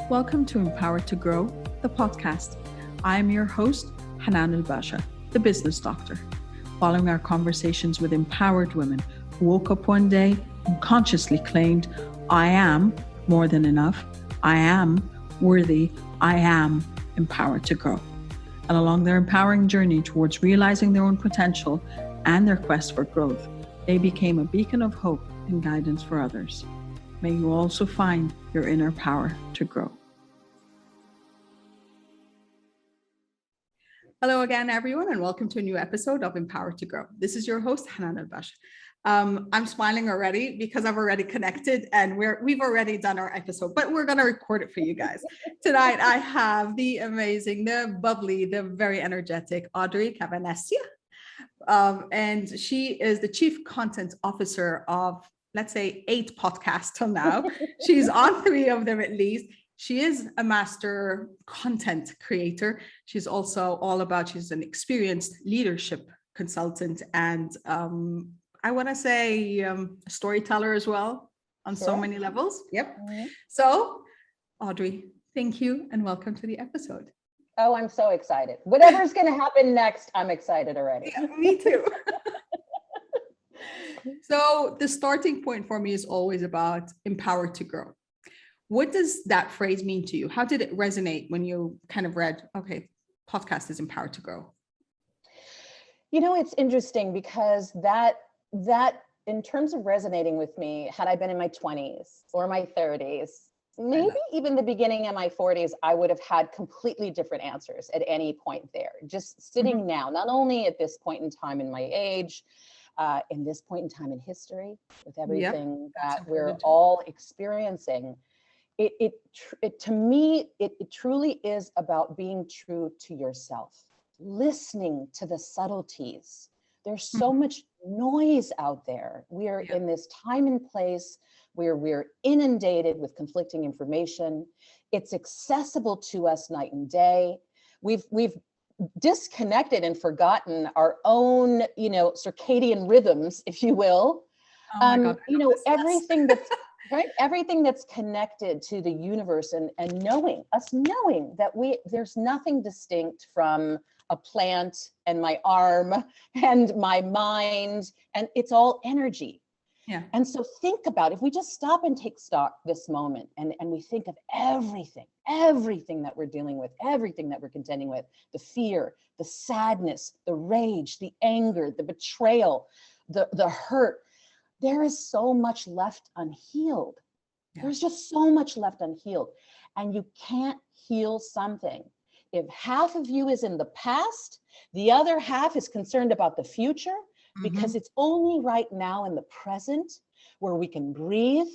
Welcome to Empowered to Grow, the podcast. I am your host, Hanan Basha, the business doctor. Following our conversations with empowered women who woke up one day and consciously claimed, I am more than enough, I am worthy, I am empowered to grow. And along their empowering journey towards realizing their own potential and their quest for growth, they became a beacon of hope and guidance for others. May you also find your inner power to grow. Hello again, everyone, and welcome to a new episode of Empowered to Grow. This is your host, Hanan Basha. I'm smiling already because I've already connected and we've already done our episode, but we're going to record it for you guys. Tonight, I have the amazing, the bubbly, the very energetic Audrey Cavenecia. And she is the Chief Content Officer of, let's say, 8 podcasts till now. She's on 3 of them at least. She is a master content creator. She's also she's an experienced leadership consultant and I want to say a storyteller as well on so many levels. Yep. Mm-hmm. So, Audrey, thank you and welcome to the episode. Oh, I'm so excited. Whatever's going to happen next, I'm excited already. Yeah, me too. So the starting point for me is always about empowered to grow. What does that phrase mean to you? How did it resonate when you kind of read, okay, podcast is empowered to grow? You know, it's interesting because that in terms of resonating with me, had I been in my 20s or my 30s, maybe even the beginning of my 40s, I would have had completely different answers at any point there. Just sitting now, not only at this point in time in my age, in this point in time in history, with everything that we're all experiencing, it to me, it truly is about being true to yourself, listening to the subtleties. There's so much noise out there. We are in this time and place where we're inundated with conflicting information. It's accessible to us night and day. We've disconnected and forgotten our own, circadian rhythms, if you will. Oh my God, everything that's right, everything that's connected to the universe and knowing that there's nothing distinct from a plant and my arm and my mind, and it's all energy. Yeah. And so think about, if we just stop and take stock this moment and we think of everything that we're dealing with, everything that we're contending with, the fear, the sadness, the rage, the anger, the betrayal, the hurt, there is so much left unhealed. Yeah. There's just so much left unhealed. And you can't heal something if half of you is in the past, the other half is concerned about the future, because it's only right now in the present where we can breathe,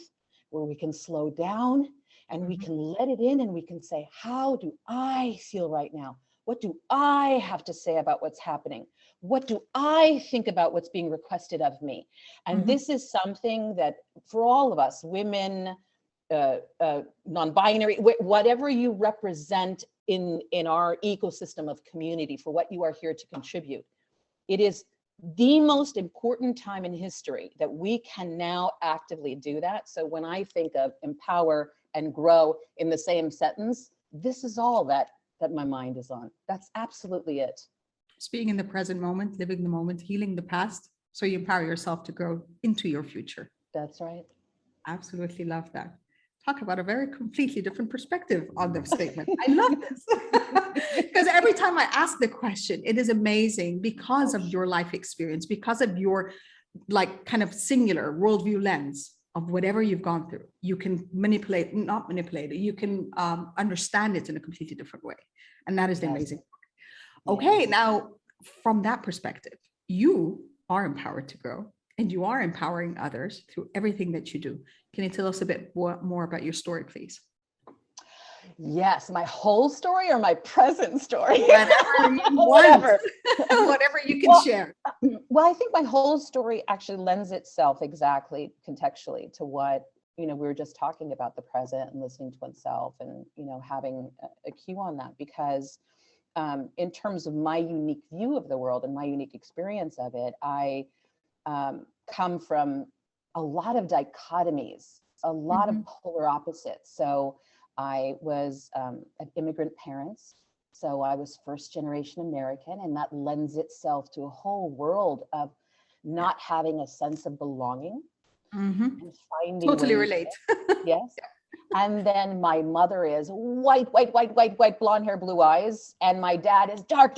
where we can slow down, and we can let it in and we can say, how do I feel right now? What do I have to say about what's happening? What do I think about what's being requested of me? And this is something that for all of us, women, non-binary, whatever you represent in our ecosystem of community, for what you are here to contribute, it is the most important time in history that we can now actively do that. So when I think of empower and grow in the same sentence, this is all that my mind is on. That's absolutely it. Just being in the present moment, living the moment, healing the past, so you empower yourself to grow into your future. That's right. Absolutely love that. Talk about a very completely different perspective on the statement. I love this. Because every time I ask the question, it is amazing because of your life experience, because of your kind of singular worldview lens of whatever you've gone through. You can not manipulate it. You can understand it in a completely different way. And that is the amazing part. Okay, now from that perspective, you are empowered to grow and you are empowering others through everything that you do. Can you tell us a bit more about your story, please? Yes, my whole story or my present story? Whatever you want. Whatever you can share. Well, I think my whole story actually lends itself exactly contextually to what, we were just talking about, the present and listening to oneself and, having a cue on that, because in terms of my unique view of the world and my unique experience of it, I come from a lot of dichotomies, a lot of polar opposites. So I was of immigrant parents. So I was first generation American, and that lends itself to a whole world of not having a sense of belonging and finding Totally ways. relate. Yes. And then my mother is white, blonde hair, blue eyes. And my dad is dark,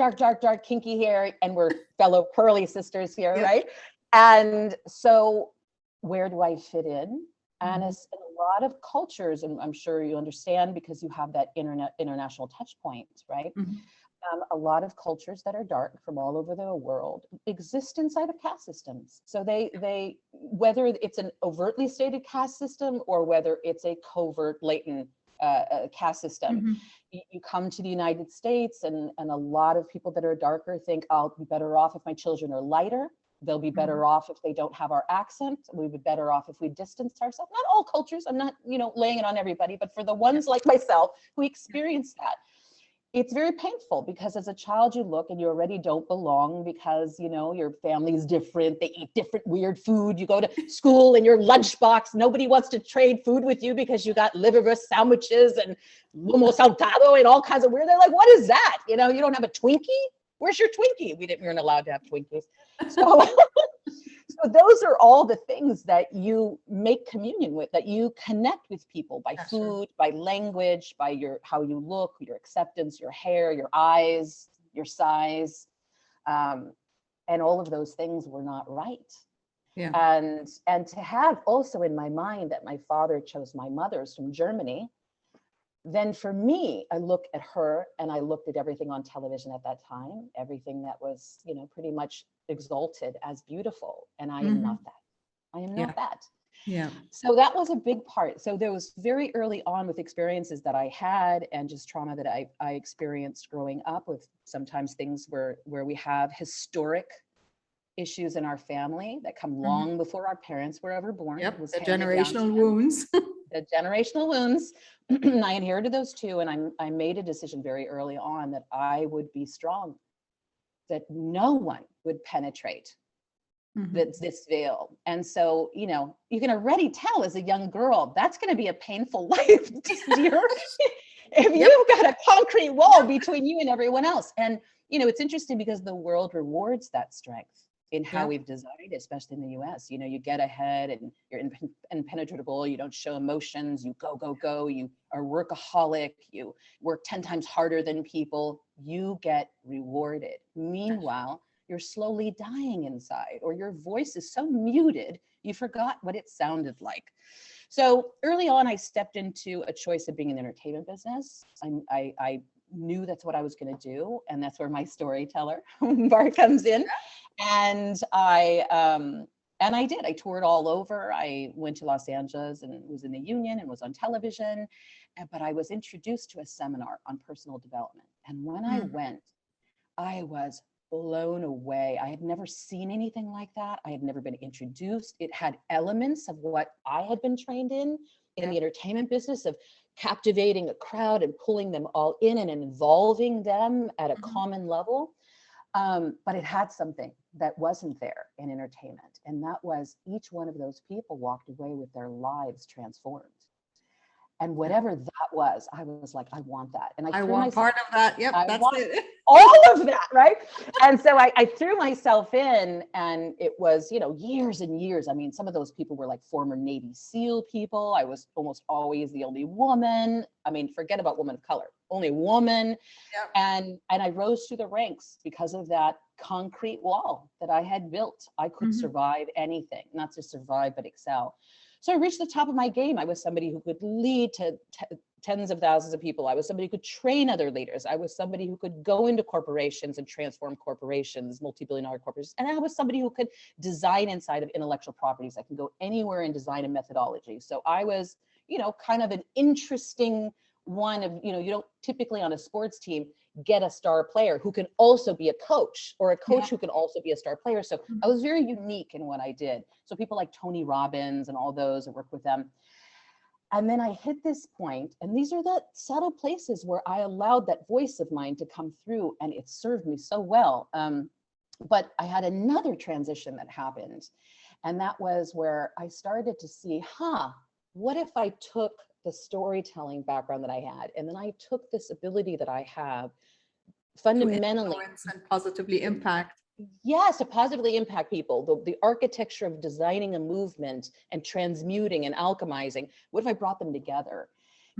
kinky hair. And we're fellow curly sisters here, right? And so where do I fit in? And it's in a lot of cultures, and I'm sure you understand because you have that international touch point, right? A lot of cultures that are dark from all over the world exist inside of caste systems. So they whether it's an overtly stated caste system or whether it's a covert, latent caste system, you come to the United States, and a lot of people that are darker think, I'll be better off if my children are lighter. They'll be better off if they don't have our accent. We'd be better off if we distance ourselves. Not all cultures. I'm not, laying it on everybody, but for the ones like myself who experience that, it's very painful because as a child you look and you already don't belong because, your family is different. They eat different weird food. You go to school and your lunchbox, nobody wants to trade food with you because you got liverwurst sandwiches and lomo saltado and all kinds of weird. They're like, what is that? You don't have a Twinkie? Where's your Twinkie? We weren't allowed to have Twinkies. So, so those are all the things that you make communion with, that you connect with people by food, by language, by how you look, your acceptance, your hair, your eyes, your size. And all of those things were not right. Yeah. And to have also in my mind that my father chose my mother's from Germany, then for me, I look at her and I looked at everything on television at that time, everything that was, pretty much exalted as beautiful. And I am not that. I am not that. Yeah. So that was a big part. So there was very early on with experiences that I had and just trauma that I experienced growing up with sometimes things where we have historic issues in our family that come long before our parents were ever born. Yep, the generational wounds. The generational wounds. I inherited those too. And I made a decision very early on that I would be strong, that no one would penetrate this veil. And so, you can already tell as a young girl, that's going to be a painful life, dear. If you've got a concrete wall between you and everyone else. And, it's interesting because the world rewards that strength in how we've designed, especially in the US. You get ahead and you're impenetrable, you don't show emotions, you go, you are workaholic, you work 10 times harder than people, you get rewarded. Meanwhile, you're slowly dying inside, or your voice is so muted, you forgot what it sounded like. So early on, I stepped into a choice of being in the entertainment business. I knew that's what I was going to do, and that's where my storyteller part comes in. And I did. I toured all over. I went to Los Angeles and was in the union and was on television. But I was introduced to a seminar on personal development. And when I went, I was blown away. I had never seen anything like that. I had never been introduced. It had elements of what I had been trained in the entertainment business, of captivating a crowd and pulling them all in and involving them at a common level. But it had something that wasn't there in entertainment. And that was each one of those people walked away with their lives transformed. And whatever that was, I was like, I want that. And I want part of that. Yep, that's it. All of that, right? And so I threw myself in, and it was, years and years. I mean, some of those people were like former Navy SEAL people. I was almost always the only woman. I mean, forget about woman of color, only woman. Yep. And I rose through the ranks because of that concrete wall that I had built. I could survive anything, not just survive, but excel. So I reached the top of my game. I was somebody who could lead to tens of thousands of people. I was somebody who could train other leaders. I was somebody who could go into corporations and transform corporations, multi-billion-dollar corporations. And I was somebody who could design inside of intellectual properties. I can go anywhere and design a methodology. So I was, kind of an interesting one of, you don't typically on a sports team get a star player who can also be a coach, or a coach who can also be a star player. So I was very unique in what I did. So people like Tony Robbins and all those, I worked with them. And then I hit this point, and these are the subtle places where I allowed that voice of mine to come through, and it served me so well. But I had another transition that happened, and that was where I started to see, what if I took the storytelling background that I had. And then I took this ability that I have fundamentally. To influence and positively impact. Yes, to positively impact people. The architecture of designing a movement and transmuting and alchemizing. What if I brought them together,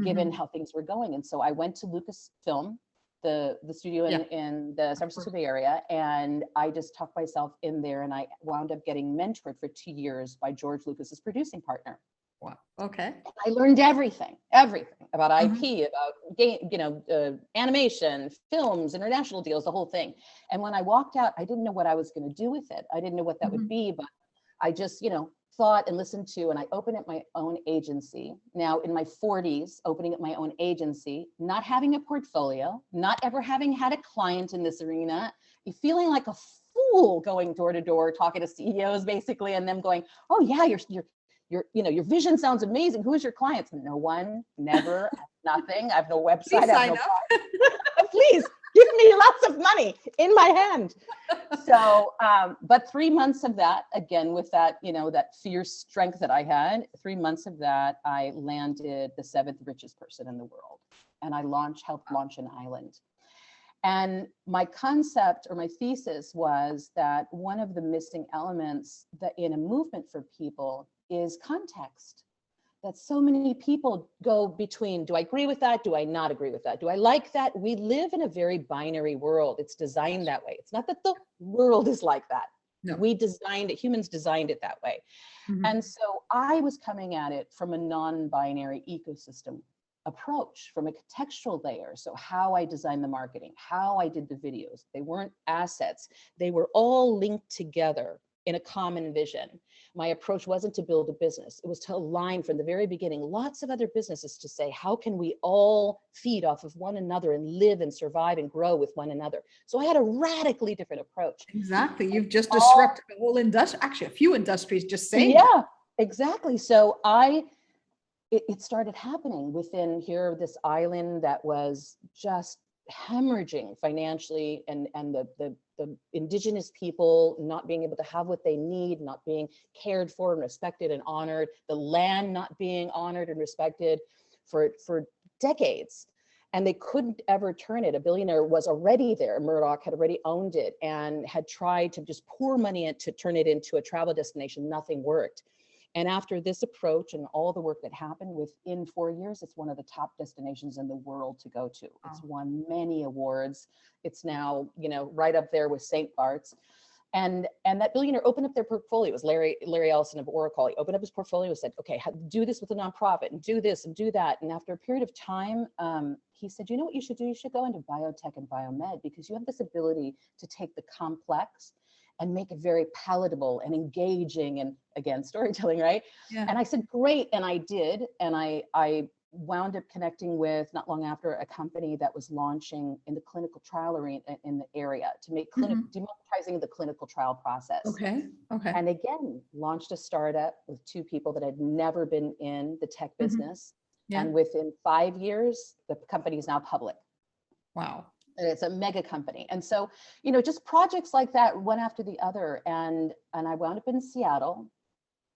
given how things were going? And so I went to Lucasfilm, the studio in the San Francisco Bay Area, and I just tucked myself in there, and I wound up getting mentored for 2 years by George Lucas's producing partner. Wow. Okay. I learned everything about IP, about game, animation, films, international deals, the whole thing. And when I walked out, I didn't know what I was going to do with it. I didn't know what that would be, but I just, thought and listened to, and I opened up my own agency. Now in my 40s, opening up my own agency, not having a portfolio, not ever having had a client in this arena, feeling like a fool going door to door, talking to CEOs basically, and them going, "Oh yeah, your vision sounds amazing. Who's your clients?" No one, never, nothing. I have no website. Please sign up. Please give me lots of money in my hand. So, but 3 months of that, again, with that, that fierce strength that I had, 3 months of that, I landed the 7th richest person in the world. And I helped launch an island. And my concept or my thesis was that one of the missing elements that in a movement for people is context. That so many people go between, do I agree with that? Do I not agree with that? Do I like that? We live in a very binary world. It's designed that way. It's not that the world is like that. No. We designed it, humans designed it that way. And so I was coming at it from a non-binary ecosystem approach, from a contextual layer. So how I designed the marketing, how I did the videos, they weren't assets. They were all linked together in a common vision. My approach wasn't to build a business. It was to align from the very beginning, lots of other businesses, to say, how can we all feed off of one another and live and survive and grow with one another? So I had a radically different approach. Exactly. You've just disrupted the whole industry, actually a few industries, just saying. Yeah, exactly. So it started happening within here, this island that was just hemorrhaging financially, and the indigenous people not being able to have what they need, not being cared for and respected and honored, the land not being honored and respected for decades. And they couldn't ever turn it. A billionaire was already there. Murdoch had already owned it and had tried to just pour money in to turn it into a travel destination. Nothing worked. And after this approach and all the work that happened, within 4 years, it's one of the top destinations in the world to go to. It's won many awards. It's now, right up there with St. Bart's. And that billionaire opened up their portfolio. It was Larry Ellison of Oracle. He opened up his portfolio and said, okay, do this with a nonprofit and do this and do that. And after a period of time, he said, you know what you should do? You should go into biotech and biomed, because you have this ability to take the complex and make it very palatable and engaging, and again, storytelling, right? Yeah. And I said, great, and I did. And I wound up connecting with, not long after, a company that was launching in the clinical trial arena in the area to make democratizing the clinical trial process. Okay. And again, launched a startup with 2 people that had never been in the tech business. Yeah. And within 5 years, the company is now public. Wow. It's a mega company. And so, just projects like that, one after the other. And I wound up in Seattle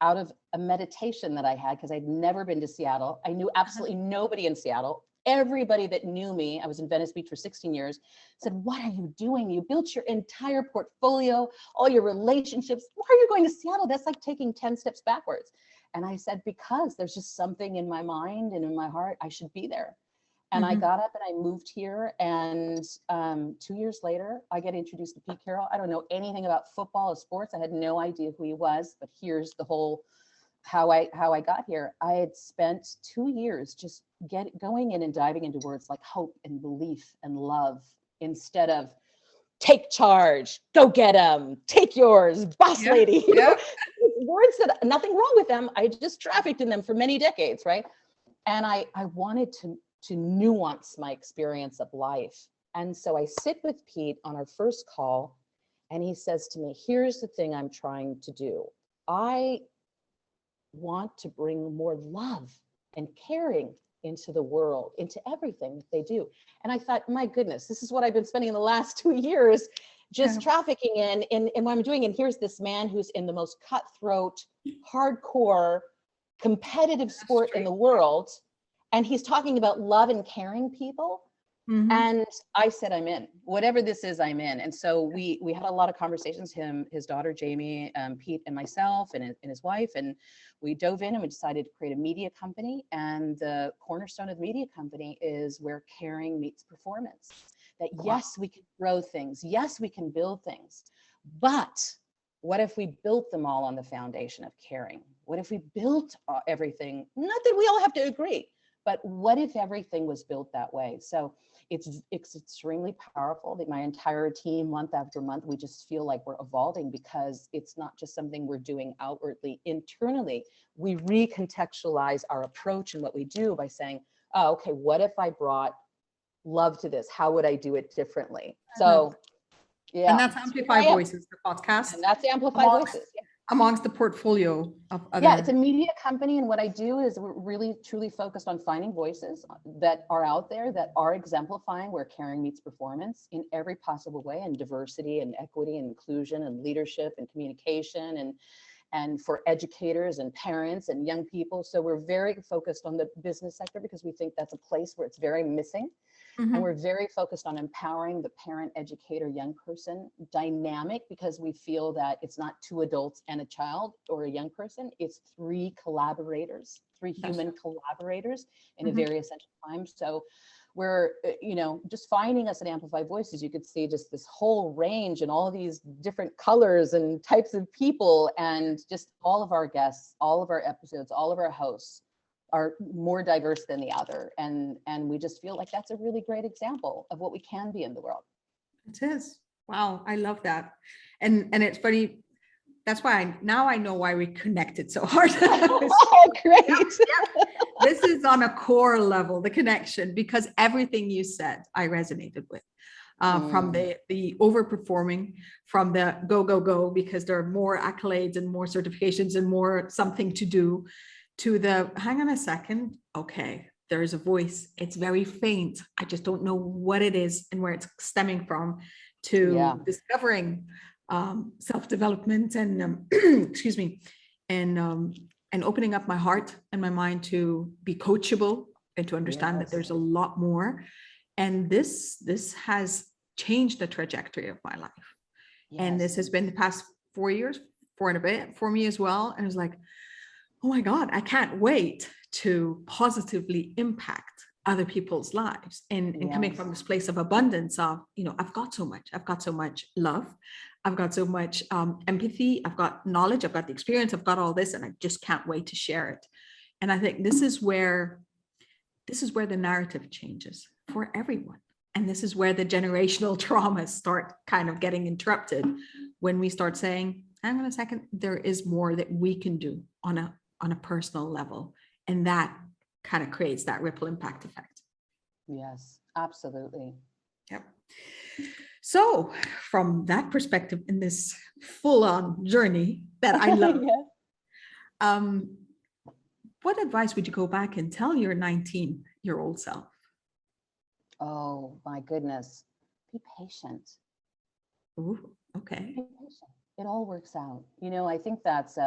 out of a meditation that I had, because I'd never been to Seattle. I knew absolutely nobody in Seattle. Everybody that knew me, I was in Venice Beach for 16 years, said, what are you doing? You built your entire portfolio, all your relationships. Why are you going to Seattle? That's like taking 10 steps backwards. And I said, because there's just something in my mind and in my heart, I should be there. And I got up and I moved here, and 2 years later, I get introduced to Pete Carroll. I don't know anything about football or sports. I had no idea who he was, but here's the whole, how I got here. I had spent 2 years just going in and diving into words like hope and belief and love, instead of take charge, go get them, take yours, boss lady. Words that, nothing wrong with them. I just trafficked in them for many decades, right? And I wanted to nuance my experience of life. And so I sit with Pete on our first call, and he says to me, here's the thing I'm trying to do. I want to bring more love and caring into the world, into everything that they do. And I thought, my goodness, this is what I've been spending the last 2 years just trafficking in what I'm doing. And here's this man who's in the most cutthroat, hardcore, competitive sport in the world. And he's talking about love and caring people. Mhm. And I said, I'm in. Whatever this is, I'm in. And so we had a lot of conversations, his daughter, Jamie, Pete, and myself, and his wife. And we dove in and we decided to create a media company. And the cornerstone of the media company is where caring meets performance. That yes, we can grow things. Yes, we can build things. But what if we built them all on the foundation of caring? What if we built everything? Not that we all have to agree, but what if everything was built that way? So it's extremely powerful that my entire team, month after month, we just feel like we're evolving, because it's not just something we're doing outwardly. Internally, we recontextualize our approach and what we do by saying, oh, okay, what if I brought love to this? How would I do it differently? So yeah. And that's Amplify Voices, the podcast. And that's Amplify Voices. Yeah. Amongst the portfolio of other. Yeah, it's a media company. And what I do is we're really truly focused on finding voices that are out there that are exemplifying where caring meets performance in every possible way, and diversity and equity and inclusion and leadership and communication, and for educators and parents and young people. So we're very focused on the business sector because we think that's a place where it's very missing. Mhm. And we're very focused on empowering the parent, educator, young person dynamic, because we feel that it's not two adults and a child or a young person. It's three collaborators, three human collaborators in a very essential time. So we're, just finding us at Amplify Voices, you could see just this whole range and all these different colors and types of people, and just all of our guests, all of our episodes, all of our hosts are more diverse than the other. And we just feel like that's a really great example of what we can be in the world. It is. Wow. I love that. And it's funny. That's why now I know why we connected so hard. Oh, great. Yeah. This is on a core level, the connection, because everything you said, I resonated with. From the overperforming, from the go, because there are more accolades and more certifications and more something to do, to the hang on a second, okay, there is a voice. It's very faint. I just don't know what it is and where it's stemming from, to discovering self-development and excuse me, and opening up my heart and my mind to be coachable and to understand that there's a lot more. And this has changed the trajectory of my life. And this has been the past 4 years, 4 and a bit for me as well. And it was like, oh my God, I can't wait to positively impact other people's lives. And coming from this place of abundance of, I've got so much love. I've got so much empathy. I've got knowledge. I've got the experience. I've got all this, and I just can't wait to share it. And I think this is where the narrative changes for everyone. And this is where the generational traumas start kind of getting interrupted, when we start saying, hang on a second, there is more that we can do on a personal level. And that kind of creates that ripple impact effect. Yes, absolutely. Yep. So from that perspective, in this full-on journey that I love, what advice would you go back and tell your 19-year-old self? Oh my goodness. Be patient. Ooh, okay. Be patient. It all works out. I think that's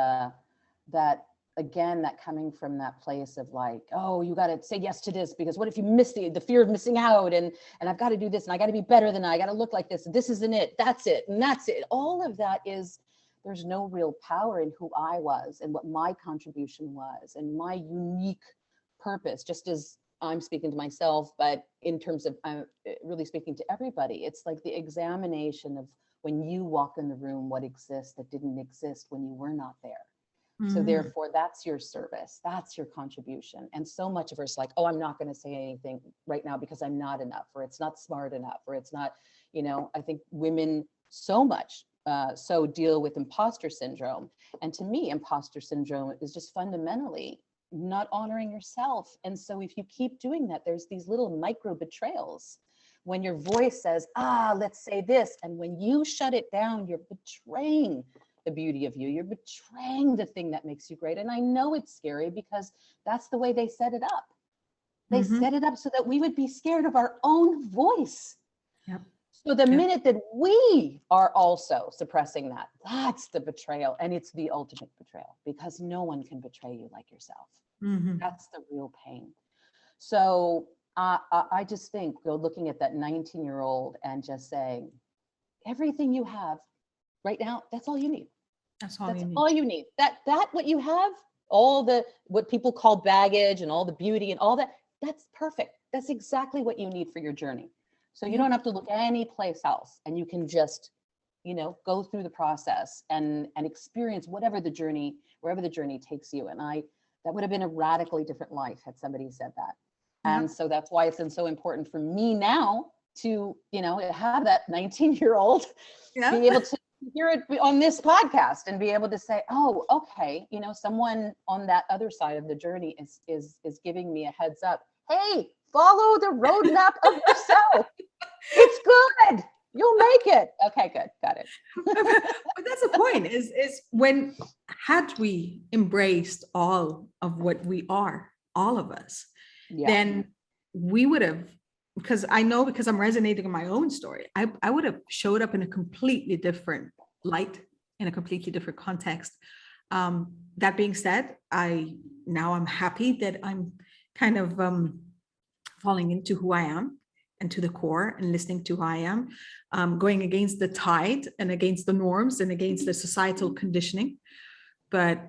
again, that coming from that place of like, oh, you got to say yes to this, because what if you miss the fear of missing out, and I've got to do this, and I got to be better than I got to look like this. This isn't it. That's it. And that's it. All of that is, there's no real power in who I was and what my contribution was and my unique purpose, just as I'm speaking to myself, but in terms of I'm really speaking to everybody. It's like the examination of when you walk in the room, what exists that didn't exist when you were not there. So therefore, that's your service, that's your contribution. And so much of us like, oh, I'm not going to say anything right now because I'm not enough, or it's not smart enough, or it's not, I think women so much so deal with imposter syndrome. And to me, imposter syndrome is just fundamentally not honoring yourself. And so if you keep doing that, there's these little micro betrayals. When your voice says, let's say this, and when you shut it down, you're betraying the beauty of you. You're betraying the thing that makes you great. And I know it's scary because that's the way they set it up. They set it up so that we would be scared of our own voice. Yep. So the minute that we are also suppressing that, that's the betrayal. And it's the ultimate betrayal, because no one can betray you like yourself. That's the real pain. So I just think looking at that 19-year-old and just saying, everything you have right now, that's all you need. That's all That's you need. all you need. That what you have, all the what people call baggage and all the beauty and all that, that's perfect. That's exactly what you need for your journey. So you don't have to look any place else, and you can just, go through the process and experience wherever the journey takes you. And that would have been a radically different life had somebody said that. Yeah. And so that's why it's been so important for me now to, have that 19-year-old be able to hear it on this podcast and be able to say, oh, okay, someone on that other side of the journey is giving me a heads up. Hey, follow the roadmap of yourself. It's good. You'll make it. Okay, good. Got it. But that's the point is when had we embraced all of what we are, all of us, then we would have, because I'm resonating in my own story, I would have showed up in a completely different light, in a completely different context. That being said, I'm happy that I'm kind of falling into who I am and to the core and listening to who I am, going against the tide and against the norms and against the societal conditioning. But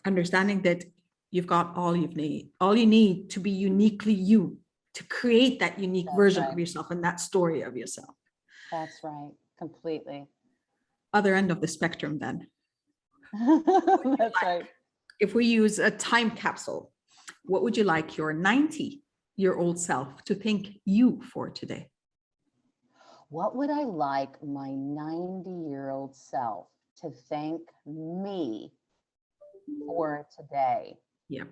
understanding that you've got all you need to be uniquely you, to create that unique version of yourself and that story of yourself. That's right. Completely. Other end of the spectrum then. That's right. If we use a time capsule, what would you like your 90-year-old self to thank you for today? What would I like my 90-year-old self to thank me for today? Yeah.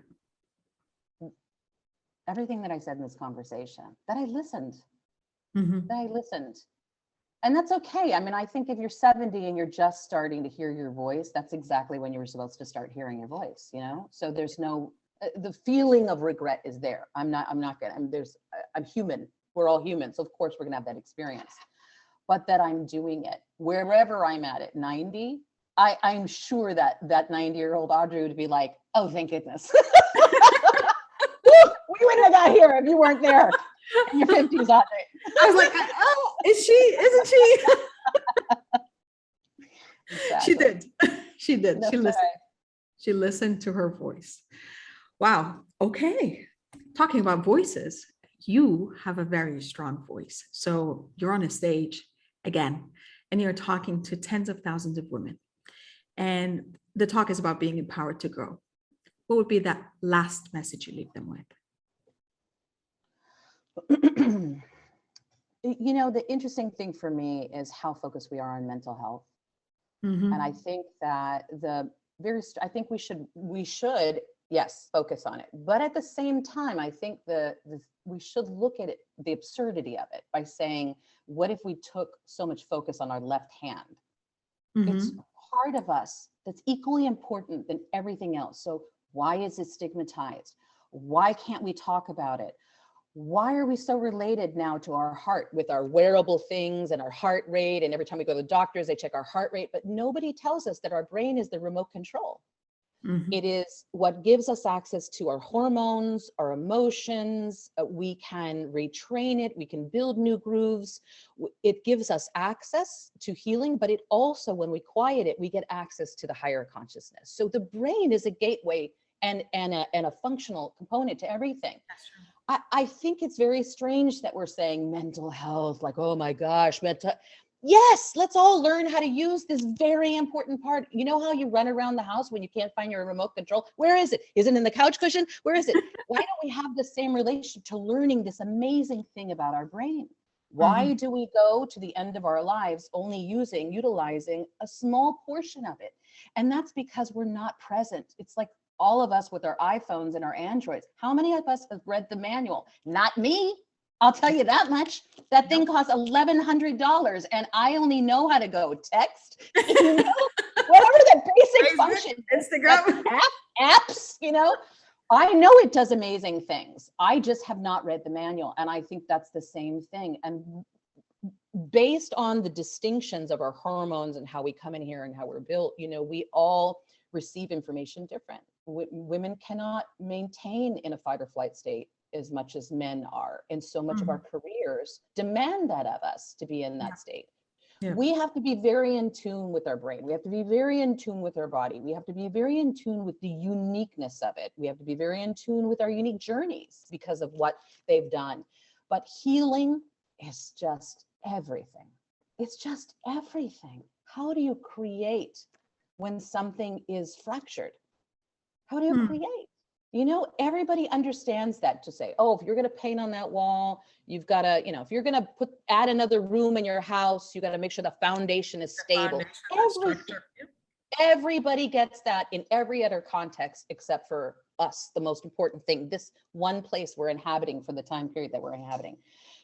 Everything that I said in this conversation, that I listened. Mm-hmm. And that's okay. I mean, I think if you're 70 and you're just starting to hear your voice, that's exactly when you were supposed to start hearing your voice, So there's no, the feeling of regret is there. I'm human. We're all humans. So of course we're gonna have that experience, but that I'm doing it wherever I'm at 90, I'm sure that 90-year-old Audrey would be like, oh, thank goodness. We wouldn't have got here if you weren't there in your 50s, Audrey. I was like, oh, isn't she? Exactly. She did. That's she listened. right. She listened to her voice. Wow. Okay. Talking about voices, you have a very strong voice. So you're on a stage again, and you're talking to tens of thousands of women. And the talk is about being empowered to grow. What would be that last message you leave them with? The interesting thing for me is how focused we are on mental health. Mm-hmm. And I think that I think we should, yes, focus on it. But at the same time, I think we should look at it, the absurdity of it, by saying, what if we took so much focus on our left hand? Mm-hmm. It's part of us that's equally important than everything else. So why is it stigmatized? Why can't we talk about it? Why are we so related now to our heart with our wearable things and our heart rate? And every time we go to the doctors, they check our heart rate, but nobody tells us that our brain is the remote control. Mm-hmm. It is what gives us access to our hormones, our emotions. We can retrain it. We can build new grooves. It gives us access to healing, but it also, when we quiet it, we get access to the higher consciousness. So the brain is a gateway and a functional component to everything. That's true. I think it's very strange that we're saying mental health, like, oh my gosh, yes, let's all learn how to use this very important part. You know how you run around the house when you can't find your remote control? Where is it? Is it in the couch cushion? Where is it? Why don't we have the same relationship to learning this amazing thing about our brain? Why do we go to the end of our lives only utilizing a small portion of it? And that's because we're not present. It's like all of us with our iPhones and our Androids. How many of us have read the manual? Not me. I'll tell you that much. That thing costs $1,100, and I only know how to go text, whatever the basic function. Instagram apps, I know it does amazing things. I just have not read the manual, and I think that's the same thing. And based on the distinctions of our hormones and how we come in here and how we're built, we all receive information different. women cannot maintain in a fight or flight state as much as men are. And so much of our careers demand that of us to be in that state. Yeah. We have to be very in tune with our brain. We have to be very in tune with our body. We have to be very in tune with the uniqueness of it. We have to be very in tune with our unique journeys because of what they've done. But healing is just everything. It's just everything. How do you create when something is fractured? How do you create? You know, everybody understands that, to say, oh, if you're going to paint on that wall, you've got to, you know, if you're going to add another room in your house, you got to make sure the foundation is stable. Everybody gets that in every other context, except for us, the most important thing, this one place we're inhabiting for the time period that we're inhabiting.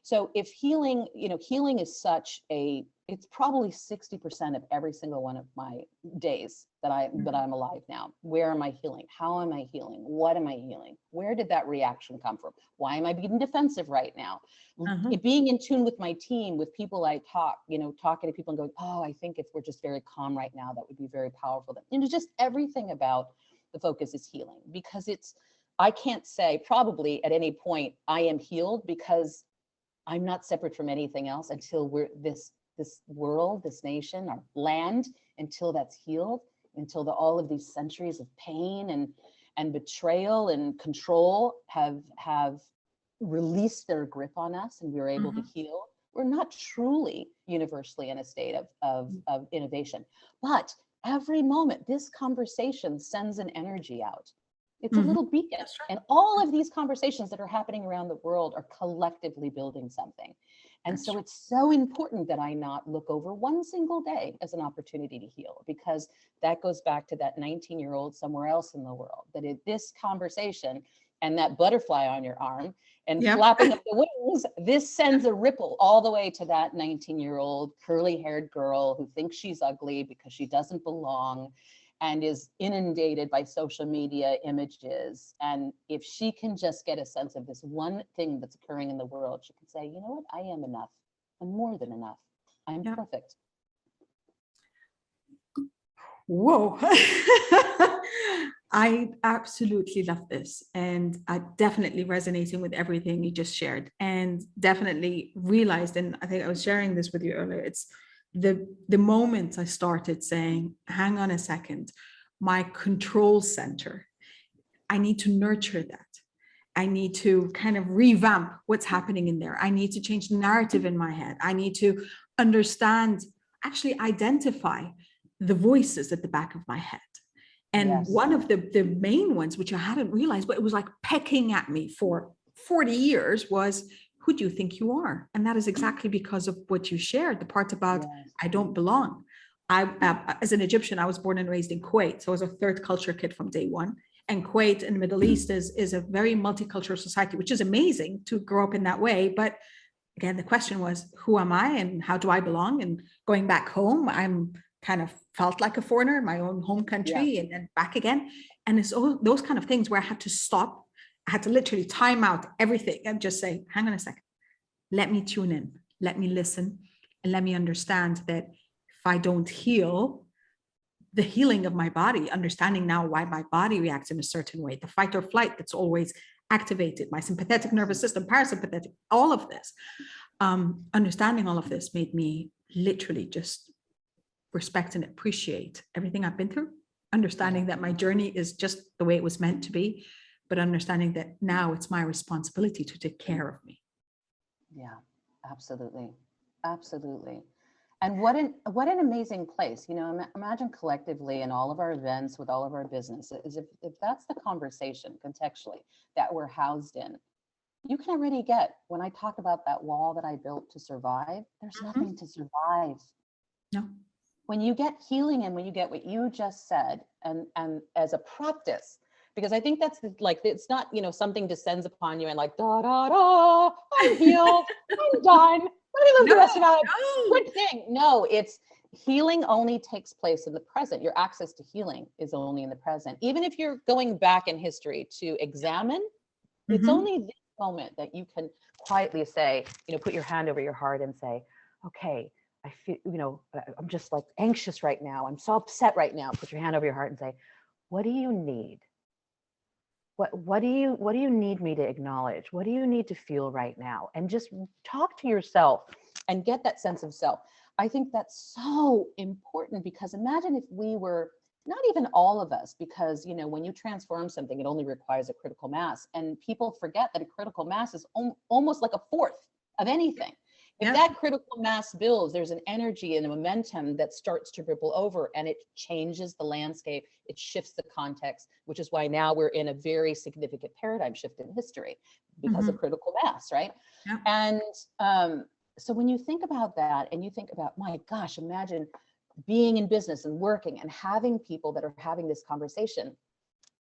So if healing, you know, healing is such a, it's probably 60% of every single one of my days that I'm alive now. Where am I healing? How am I healing? What am I healing? Where did that reaction come from? Why am I being defensive right now? Being in tune with my team, with people I talk, you know, talking to people and going, oh, I think if we're just very calm right now, that would be very powerful. You know, just everything about the focus is healing, because it's, I can't say probably at any point I am healed, because I'm not separate from anything else until we're this world, this nation, our land, until that's healed, until all of these centuries of pain and betrayal and control have released their grip on us and we're able to heal. We're not truly universally in a state of innovation. But every moment, this conversation sends an energy out. It's a little beacon. Right. And all of these conversations that are happening around the world are collectively building something. And so it's so important that I not look over one single day as an opportunity to heal, because that goes back to that 19-year-old somewhere else in the world, that this conversation and that butterfly on your arm and flapping of the wings, this sends a ripple all the way to that 19-year-old curly-haired girl who thinks she's ugly because she doesn't belong and is inundated by social media images. And if she can just get a sense of this one thing that's occurring in the world, she can say, you know what, I am enough. I'm more than enough. I'm perfect. Whoa. I absolutely love this. And I definitely resonating with everything you just shared, and definitely realized, and I think I was sharing this with you earlier, it's the moment I started saying, hang on a second, my control center, I need to nurture that. I need to kind of revamp what's happening in there. I need to change the narrative in my head. I need to understand, actually identify the voices at the back of my head. And one of the main ones, which I hadn't realized, but it was like pecking at me for 40 years, was, who do you think you are? And that is exactly because of what you shared, the part about I don't belong. As an Egyptian, I was born and raised in Kuwait. So I was a third culture kid from day one. And Kuwait in the Middle East is a very multicultural society, which is amazing to grow up in that way. But again, the question was, who am I and how do I belong? And going back home, I'm kind of felt like a foreigner in my own home country and then back again. And it's all those kind of things where I had to stop. I had to literally time out everything and just say, hang on a second, let me tune in, let me listen, and let me understand that if I don't heal, the healing of my body, understanding now why my body reacts in a certain way, the fight or flight that's always activated, my sympathetic nervous system, parasympathetic, all of this, understanding all of this made me literally just respect and appreciate everything I've been through, understanding that my journey is just the way it was meant to be, but understanding that now it's my responsibility to take care of me. Yeah, absolutely. Absolutely. And what an amazing place, you know, imagine collectively in all of our events with all of our businesses, if that's the conversation contextually that we're housed in, you can already get, when I talk about that wall that I built to survive, there's nothing to survive. No. When you get healing and when you get what you just said, and as a practice, because I think that's like, it's not, you know, something descends upon you and like, da, da, da, I'm healed, I'm done. Let me live the rest of my life. Good thing. No, it's healing only takes place in the present. Your access to healing is only in the present. Even if you're going back in history to examine, it's only this moment that you can quietly say, you know, put your hand over your heart and say, okay, I feel, you know, I'm just like anxious right now. I'm so upset right now. Put your hand over your heart and say, what do you need? what do you need me to acknowledge? What do you need to feel right now? And just talk to yourself and get that sense of self. I think that's so important, because imagine if we were, not even all of us, because when you transform something, it only requires a critical mass, and people forget that a critical mass is almost like a fourth of anything. If that critical mass builds, there's an energy and a momentum that starts to ripple over, and it changes the landscape. It shifts the context, which is why now we're in a very significant paradigm shift in history because of critical mass, right? Yeah. And so when you think about that, and you think about, my gosh, imagine being in business and working and having people that are having this conversation.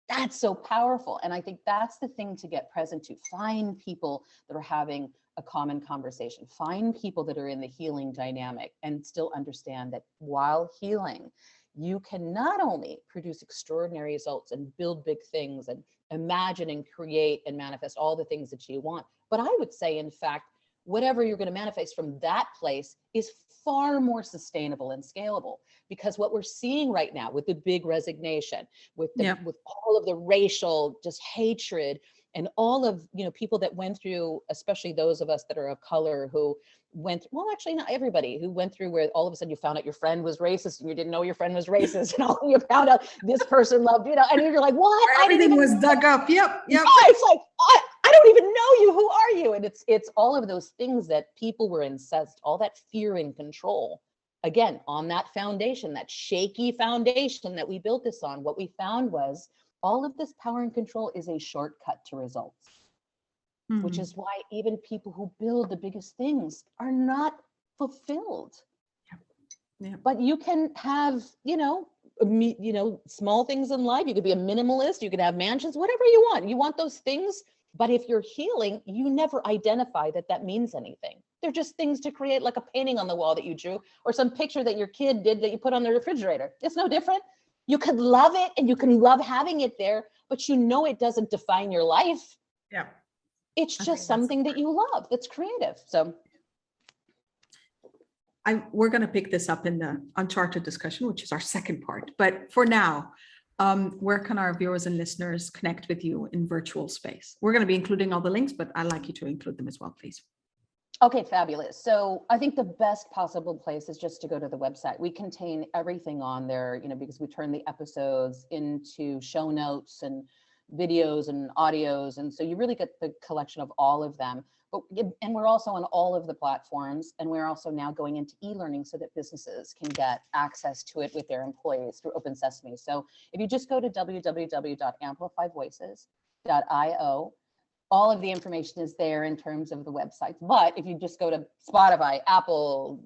That's so powerful. And I think that's the thing to get present to. Find people that are having a common conversation. Find people that are in the healing dynamic, and still understand that while healing, you can not only produce extraordinary results and build big things and imagine and create and manifest all the things that you want, but I would say, in fact, whatever you're going to manifest from that place is far more sustainable and scalable. Because what we're seeing right now with the big resignation, with all of the racial just hatred, and all of people that went through, especially those of us that are of color who went, well, actually not everybody, who went through where all of a sudden you found out your friend was racist and you didn't know your friend was racist, and all you found out this person loved, and you're like, what? Everything was dug up. Yep. Yeah, it's like, I don't even know you. Who are you? And it's all of those things that people were incensed, all that fear and control. Again, on that foundation, that shaky foundation that we built this on, what we found was all of this power and control is a shortcut to results, which is why even people who build the biggest things are not fulfilled. Yeah. But you can have, small things in life. You could be a minimalist. You could have mansions, whatever you want. You want those things. But if you're healing, you never identify that means anything. They're just things to create, like a painting on the wall that you drew, or some picture that your kid did that you put on the refrigerator. It's no different. You could love it and you can love having it there, but it doesn't define your life. Yeah. It's just something that you love, that's creative. So we're going to pick this up in the Uncharted discussion, which is our second part. But for now, where can our viewers and listeners connect with you in virtual space? We're going to be including all the links, but I'd like you to include them as well, please. Okay, fabulous. So I think the best possible place is just to go to the website. We contain everything on there, because we turn the episodes into show notes and videos and audios. And so you really get the collection of all of them. And we're also on all of the platforms. And we're also now going into e-learning so that businesses can get access to it with their employees through Open Sesame. So if you just go to www.amplifyvoices.io, all of the information is there in terms of the websites. But if you just go to Spotify, Apple,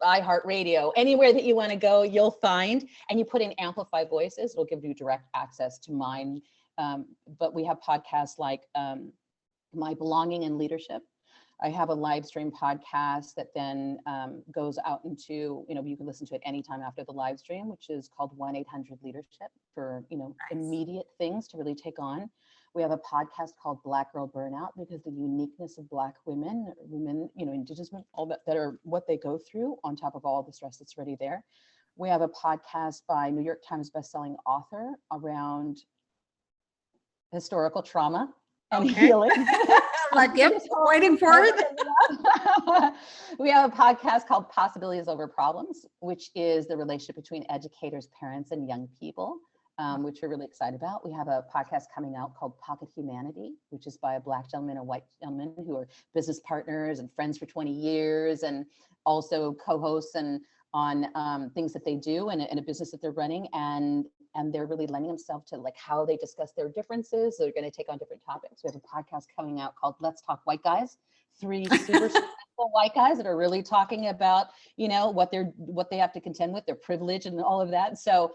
iHeartRadio, anywhere that you want to go, you'll find, and you put in Amplify Voices, it'll give you direct access to mine. But we have podcasts like My Belonging and Leadership. I have a live stream podcast that then goes out into, you can listen to it anytime after the live stream, which is called 1-800-Leadership for, immediate things to really take on. We have a podcast called Black Girl Burnout, because the uniqueness of Black women, Indigenous women, all that are what they go through on top of all the stress that's already there. We have a podcast by New York Times bestselling author around historical trauma and healing. Yep, waiting for it. We have a podcast called Possibilities Over Problems, which is the relationship between educators, parents, and young people. Which we're really excited about. We have a podcast coming out called Pocket Humanity, which is by a Black gentleman and a white gentleman who are business partners and friends for 20 years, and also co-hosts on things that they do and a business that they're running. And they're really lending themselves to like how they discuss their differences. They're going to take on different topics. We have a podcast coming out called Let's Talk White Guys. 3 super successful white guys that are really talking about, what they have to contend with, their privilege and all of that. So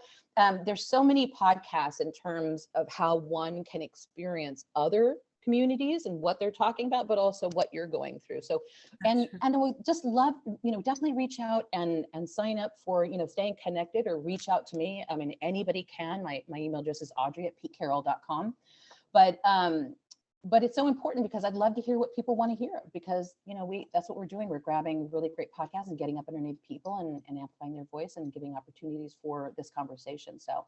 there's so many podcasts in terms of how one can experience other communities and what they're talking about, but also what you're going through. So, and we just love, definitely reach out and sign up for, staying connected, or reach out to me. I mean, anybody can. My email address is audrey@petecarroll.com. But it's so important, because I'd love to hear what people want to hear, because, that's what we're doing. We're grabbing really great podcasts and getting up underneath people and amplifying their voice and giving opportunities for this conversation. So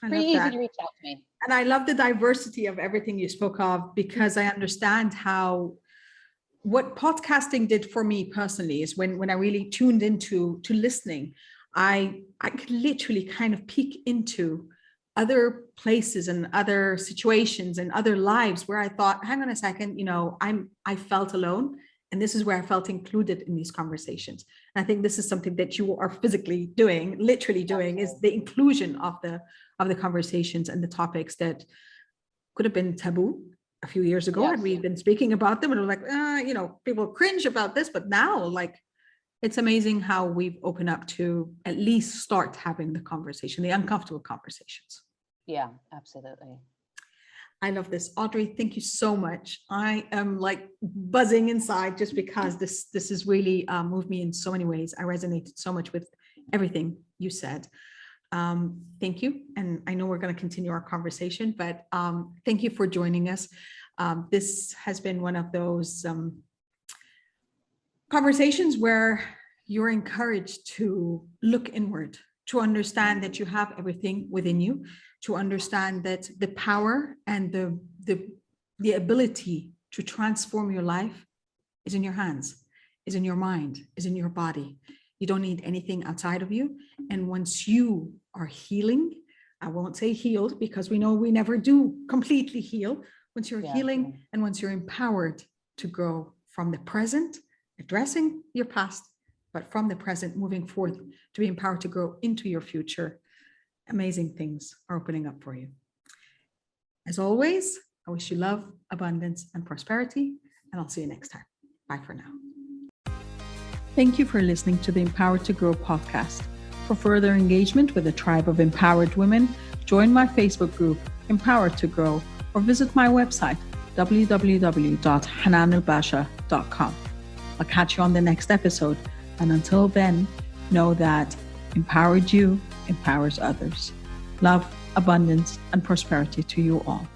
I Pretty love easy that. to reach out to me. And I love the diversity of everything you spoke of, because I understand how what podcasting did for me personally is when I really tuned into listening, I could literally kind of peek into other places and other situations and other lives where I thought, hang on a second, I felt alone. And this is where I felt included in these conversations. And I think this is something that you are physically doing, literally doing, is the inclusion of the conversations and the topics that could have been taboo a few years ago. Had we been speaking about them, and we're like, people cringe about this, but now, like, it's amazing how we've opened up to at least start having the conversation, the uncomfortable conversations. Yeah, absolutely. I love this. Audrey, thank you so much. I am like buzzing inside just because this has really moved me in so many ways. I resonated so much with everything you said. Thank you. And I know we're going to continue our conversation, but thank you for joining us. This has been one of those conversations where you're encouraged to look inward, to understand that you have everything within you, to understand that the power and the ability to transform your life is in your hands, is in your mind, is in your body. You don't need anything outside of you. And once you are healing, I won't say healed, because we know we never do completely heal. Once you're healing and once you're empowered to grow from the present, addressing your past, but from the present, moving forth to be empowered to grow into your future, amazing things are opening up for you. As always, I wish you love, abundance, and prosperity, and I'll see you next time. Bye for now. Thank you for listening to the Empowered to Grow podcast. For further engagement with a tribe of empowered women, join my Facebook group, Empowered to Grow, or visit my website, www.hananelbasha.com. I'll catch you on the next episode. And until then, know that empowered you empowers others. Love, abundance, and prosperity to you all.